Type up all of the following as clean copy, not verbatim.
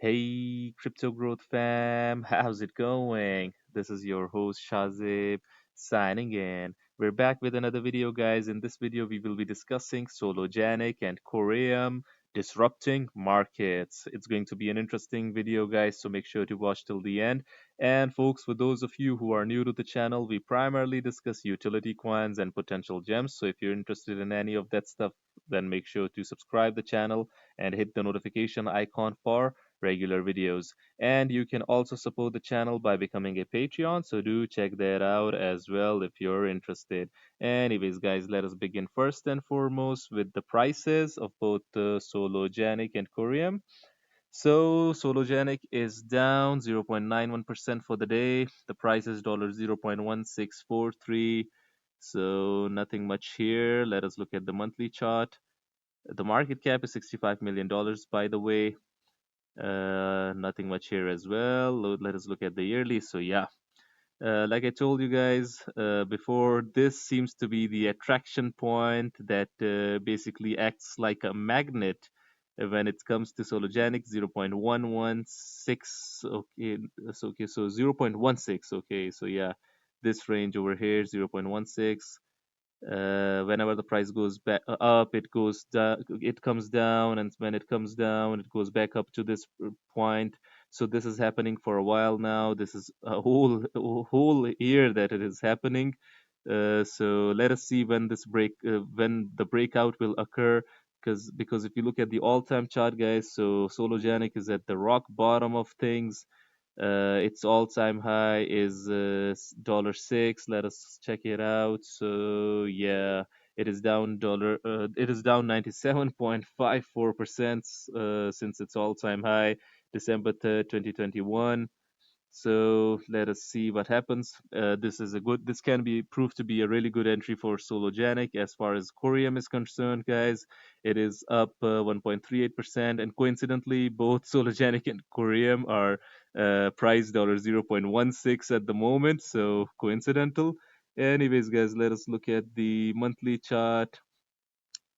Hey, Crypto Growth fam, how's it going? This is your host Shazib signing in. We're back with another video, guys. In this video, we will be discussing Sologenic and Koreum disrupting markets. It's going to be an interesting video, guys, so make sure to watch till the end. And, folks, for those of you who are new to the channel, we primarily discuss utility coins and potential gems. So if you're interested in any of that stuff, then make sure to subscribe the channel and hit the notification icon for regular videos. And you can also support the channel by becoming a Patreon, so do check that out as well if you're interested. Anyways, guys, let us begin first and foremost with the prices of both Sologenic and Corium. So Sologenic is down 0.91% for the day. The price is $0.1643. So nothing much here. Let us look at the monthly chart. The market cap is $65 million, by the way. Nothing much here as well. Let us look at the yearly. So yeah, like I told you guys before, this seems to be the attraction point that basically acts like a magnet when it comes to Sologenic 0.116. So 0.16. Okay, so yeah, this range over here 0.16. Whenever the price goes back up, it goes down, it comes down, and when it comes down, it goes back up to this point. So this is happening for a while now. This is a whole year that it is happening. So let us see when when the breakout will occur. Because if you look at the all-time chart, guys, so Sologenic is at the rock bottom of things. Its all-time high is $6. Let us check it out. So yeah, it is down dollar. It is down 97.54% since its all-time high, December 3rd, 2021. So let us see what happens. This can be proved to be a really good entry for Sologenic. As far as Corium is concerned, guys, it is up 1.38%, and coincidentally, both Sologenic and Corium are priced $0.16 at the moment. So coincidental. Anyways, guys, let us look at the monthly chart.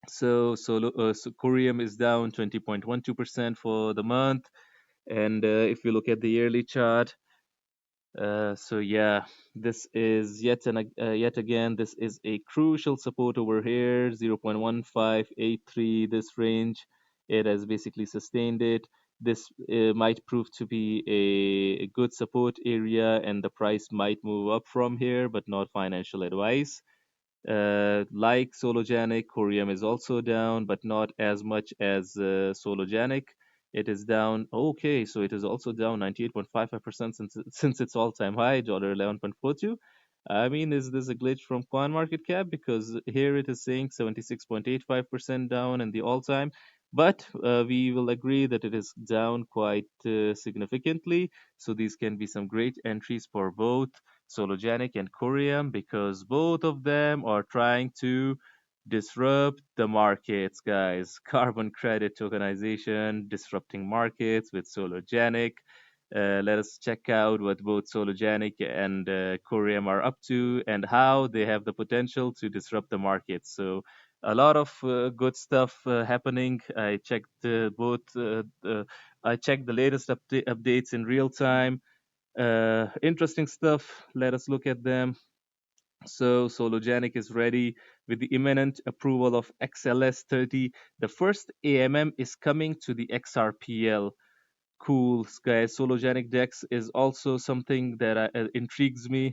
So Corium is down 20.12% for the month, and if you look at the yearly chart. So yeah, this is yet again, this is a crucial support over here, 0.1583, this range. It has basically sustained it. This might prove to be a good support area, and the price might move up from here, but not financial advice. Like Sologenic, Corium is also down, but not as much as Sologenic. It is down. Okay, so it is also down 98.55% since its all-time high, $11.42. I mean, is this a glitch from CoinMarketCap? Because here it is saying 76.85% down in the all-time, but we will agree that it is down quite significantly. So these can be some great entries for both Sologenic and Corium, because both of them are trying to disrupt the markets, guys. Carbon credit tokenization, disrupting markets with Sologenic. Let us check out what both Sologenic and Corium are up to, and how they have the potential to disrupt the market. So a lot of good stuff happening. I checked the latest updates in real time. Interesting stuff. Let us look at them. So Sologenic is ready with the imminent approval of XLS30. The first AMM is coming to the XRPL. Cool, guys. Sologenic Dex is also something that intrigues me.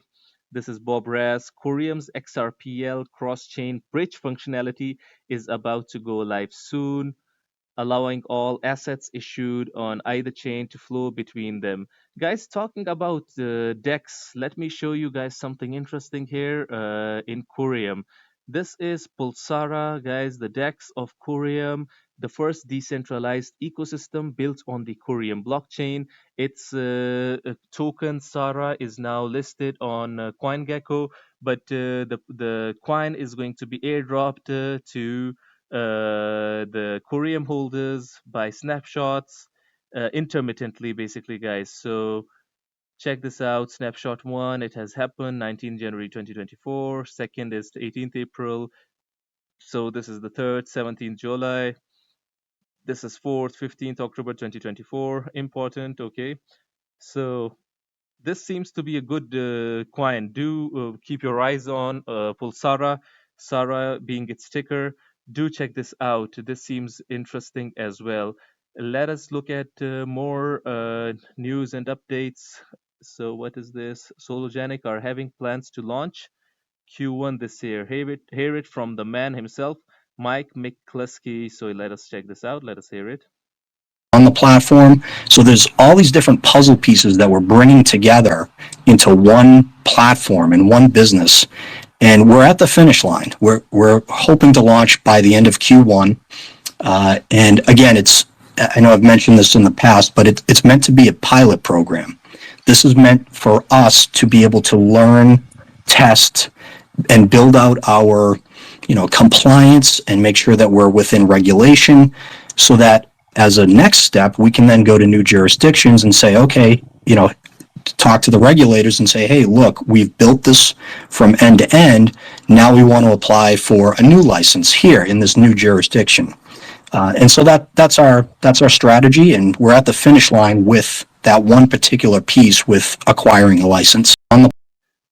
This is Bob Raz. Corium's XRPL cross-chain bridge functionality is about to go live soon, allowing all assets issued on either chain to flow between them. Guys, talking about DEX, let me show you guys something interesting here in Corium. This is Pulsara, guys, the DEX of Corium, the first decentralized ecosystem built on the Corium blockchain. Its token Sara is now listed on CoinGecko, but the coin is going to be airdropped to the Corium holders by snapshots intermittently, basically, guys. So check this out. Snapshot one, it has happened 19 January 2024. Second is the 18th April. So this is the third, 17th July. This is 4th, 15th October 2024. Important, okay. So this seems to be a good coin. Do keep your eyes on Pulsara, Sara being its ticker. Do check this out. This seems interesting as well. Let us look at more news and updates. So, what is this? Sologenic are having plans to launch Q1 this year. Hear it from the man himself, Mike McCluskey. So, let us check this out. Let us hear it. On the platform. So there's all these different puzzle pieces that we're bringing together into one platform and one business. And we're at the finish line. We're hoping to launch by the end of Q1. And again, I know I've mentioned this in the past, but it's meant to be a pilot program. This is meant for us to be able to learn, test, and build out our, compliance and make sure that we're within regulation so that as a next step, we can then go to new jurisdictions and say, okay, talk to the regulators and say, hey, look, we've built this from end to end. Now we want to apply for a new license here in this new jurisdiction. And so that's our strategy, and we're at the finish line with that one particular piece with acquiring a license.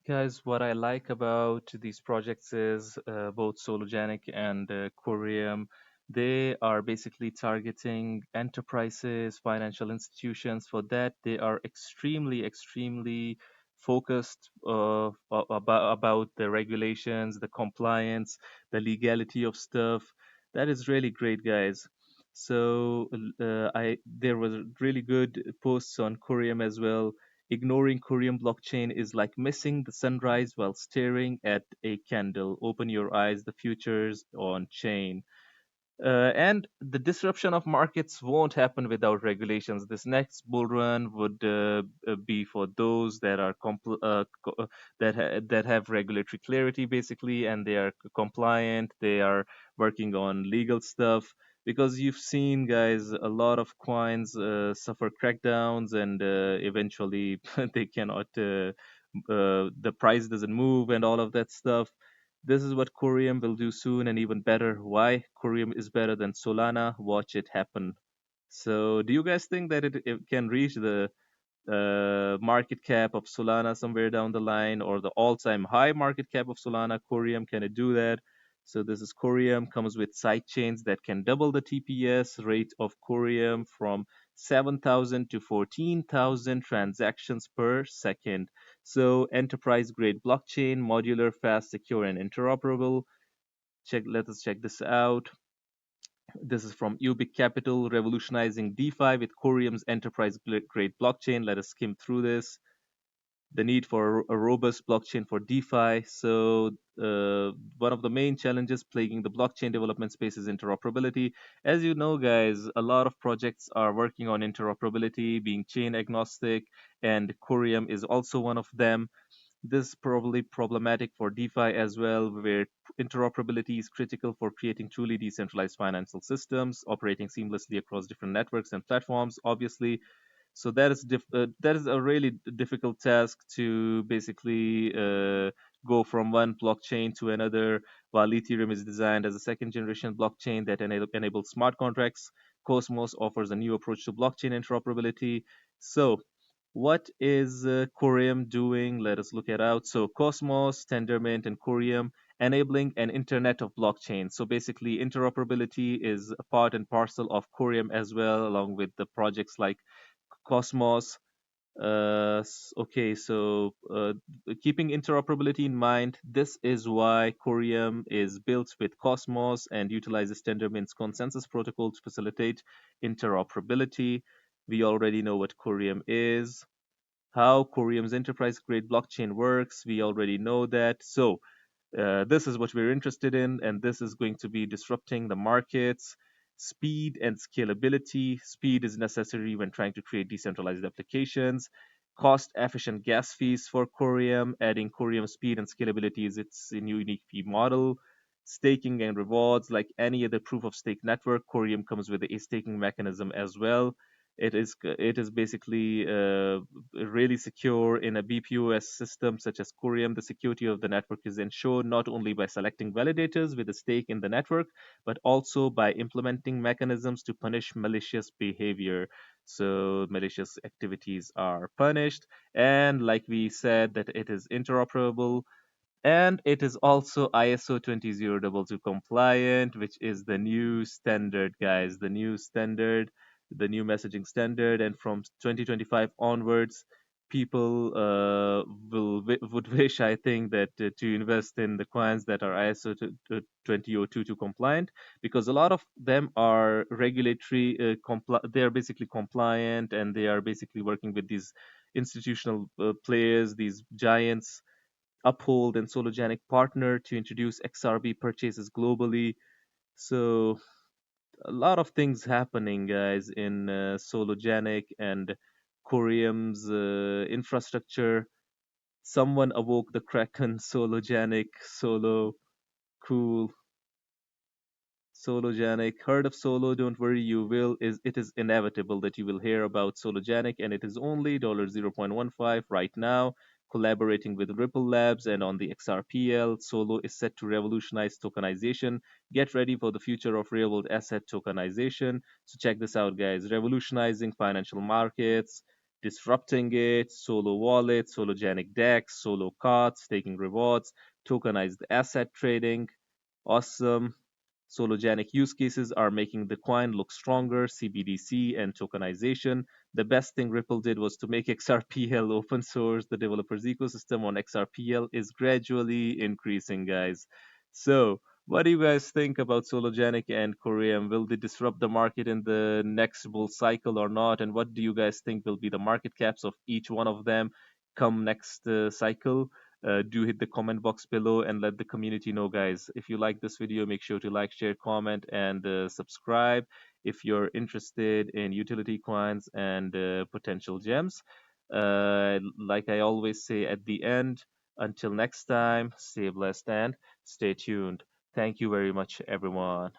Guys, what I like about these projects is both Sologenic and Corium, they are basically targeting enterprises, financial institutions. For that, they are extremely, extremely focused about the regulations, the compliance, the legality of stuff. That is really great, guys. So I there was really good posts on Corium as well. Ignoring Curium blockchain is like missing the sunrise while staring at a candle. Open your eyes, the future's on chain. And the disruption of markets won't happen without regulations. This next bull run would be for those that are that have regulatory clarity, basically, and they are compliant. They are working on legal stuff. Because you've seen, guys, a lot of coins suffer crackdowns, and eventually they cannot. The price doesn't move, and all of that stuff. This is what Corium will do soon and even better. Why? Corium is better than Solana. Watch it happen. So, do you guys think that it can reach the market cap of Solana somewhere down the line, or the all-time high market cap of Solana? Corium, can it do that? So this is Corium, comes with side chains that can double the TPS rate of Corium from 7,000 to 14,000 transactions per second. So enterprise grade blockchain, modular, fast, secure, and interoperable. Let us check this out. This is from Ubic Capital, revolutionizing DeFi with Corium's enterprise grade blockchain. Let us skim through this. The need for a robust blockchain for DeFi. So, one of the main challenges plaguing the blockchain development space is interoperability. As you know, guys, a lot of projects are working on interoperability, being chain agnostic, and Corium is also one of them. This is probably problematic for DeFi as well, where interoperability is critical for creating truly decentralized financial systems, operating seamlessly across different networks and platforms, obviously. So that is a really difficult task to basically go from one blockchain to another. While Ethereum is designed as a second generation blockchain that enables smart contracts, Cosmos offers a new approach to blockchain interoperability. So what is Corium doing? Let us look it out. So Cosmos, Tendermint, and Corium enabling an internet of blockchains. So basically, interoperability is a part and parcel of Corium as well, along with the projects like Cosmos. Okay, so keeping interoperability in mind, this is why Corium is built with Cosmos and utilizes Tendermint's consensus protocol to facilitate interoperability. We already know what Corium is, how Corium's enterprise grade blockchain works. We already know that. So, this is what we're interested in, and this is going to be disrupting the markets. Speed and scalability. Speed is necessary when trying to create decentralized applications. Cost efficient gas fees for Corium. Adding Corium speed and scalability is its unique fee model. Staking and rewards. Like any other proof of stake network, Corium comes with a staking mechanism as well. It is basically really secure in a BPOS system such as Corium. The security of the network is ensured not only by selecting validators with a stake in the network, but also by implementing mechanisms to punish malicious behavior. So malicious activities are punished, and like we said, that it is interoperable, and it is also ISO 20022 compliant, which is the new standard, guys, the new standard, the new messaging standard. And from 2025 onwards, people would wish, I think, that to invest in the coins that are ISO 20022 compliant, because a lot of them are regulatory, they are basically compliant, and they are basically working with these institutional players, these giants, Uphold and Sologenic partner to introduce XRB purchases globally. So a lot of things happening, guys, in Sologenic and Corium's infrastructure. Someone awoke the Kraken. Sologenic, Solo, cool. Sologenic. Heard of Solo? Don't worry, you will. It is inevitable that you will hear about Sologenic, and it is only $0.15 right now. Collaborating with Ripple Labs and on the XRPL, Solo is set to revolutionize tokenization. Get ready for the future of real world asset tokenization. So check this out, guys. Revolutionizing financial markets, disrupting it, Solo Wallet, Sologenic DEX, Solo cards, taking rewards, tokenized asset trading. Awesome. Sologenic use cases are making the coin look stronger, CBDC and tokenization. The best thing Ripple did was to make XRPL open source. The developers ecosystem on XRPL is gradually increasing, guys. So, what do you guys think about Sologenic and Corium? Will they disrupt the market in the next bull cycle or not? And what do you guys think will be the market caps of each one of them come next cycle? Do hit the comment box below and let the community know, guys. If you like this video, make sure to like, share, comment, and subscribe if you're interested in utility coins and potential gems. Like I always say at the end, until next time, stay blessed and stay tuned. Thank you very much, everyone.